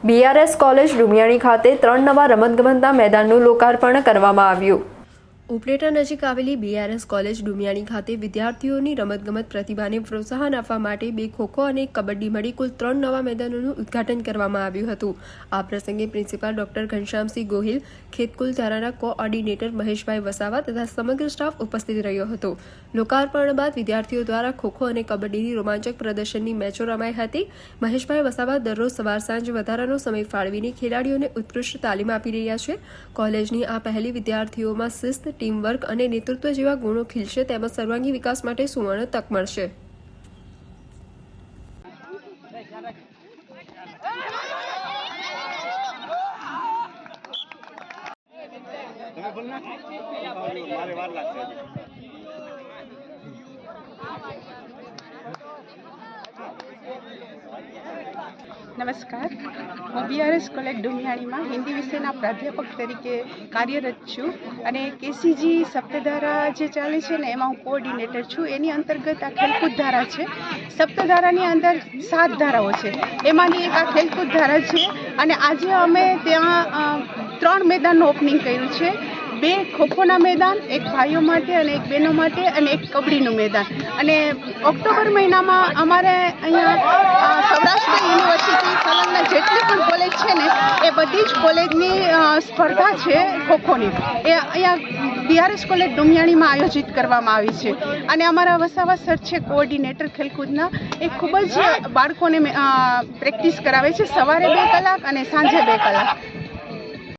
BRS college Dumiyani ખાતે 3 નવા રમતગમતના મેદાનનું લોકાર્પણ કરવામાં આવ્યું। ઉપલેટા નજીક આવેલી BRS કોલેજ ડુમિયાણી ખાતે વિદ્યાર્થીઓની રમતગમત પ્રતિભાને પ્રોત્સાહન આપવા માટે 2 ખોખો અને કબડ્ડી મળી કુલ 3 નવા મેદાનોનું ઉદ્ઘાટન કરવામાં આવ્યું હતું। આ પ્રસંગે પ્રિન્સિપાલ ડોક્ટર ઘનશ્યામસિંહ ગોહિલ, ખેતકુલ ધારાના કોઓર્ડિનેટર મહેશભાઈ વસાવા તથા સમગ્ર સ્ટાફ ઉપસ્થિત રહ્યો હતો। લોકાર્પણ બાદ વિદ્યાર્થીઓ દ્વારા ખોખો અને કબડ્ડીની રોમાંચક પ્રદર્શનની મેચો રમાઈ હતી। મહેશભાઈ વસાવા દરરોજ સવાર સાંજ વધારાનો સમય ફાળવીને ખેલાડીઓને ઉત્કૃષ્ટ તાલીમ આપી રહ્યા છે। કોલેજની આ પહેલી વિદ્યાર્થીઓમાં શિસ્ત, ટીમ વર્ક અને નેતૃત્વ જેવા ગુણો ખીલશે તેમજ સર્વાંગી વિકાસ માટે સુવર્ણ તક મળશે। નમસ્કાર, હું BRS કોલેજ ડુમિયાણીમાં હિન્દી વિષયના પ્રાધ્યાપક તરીકે કાર્યરત છું અને KCG સપ્તધારા જે ચાલે છે ને એમાં હું કોઓર્ડિનેટર છું। એની અંતર્ગત આ ખેલકૂદ ધારા છે। સપ્તધારાની અંદર 7 ધારાઓ છે, એમાંની એક આ ખેલકૂદ ધારા છે અને આજે અમે ત્યાં 3 મેદાનનું ઓપનિંગ કર્યું છે। 2 ખોખોના મેદાન, એક ભાઈઓ માટે અને એક બહેનો માટે અને એક કબડ્ડીનું મેદાન। અને ઓક્ટોબર મહિનામાં અમારે અહીંયા સૌરાષ્ટ્ર યુનિવર્સિટી સંલગ્ન જેટલી પણ કોલેજ છે ને એ બધી જ કોલેજની સ્પર્ધા છે ખોખોની, એ અહીંયા BRS કોલેજ ડુમિયાણીમાં આયોજિત કરવામાં આવી છે। અને અમારા વસાવા સર છે કોઓર્ડિનેટર ખેલકૂદના, એ ખૂબ જ બાળકોને પ્રેક્ટિસ કરાવે છે, સવારે 2 કલાક અને સાંજે 2 કલાક।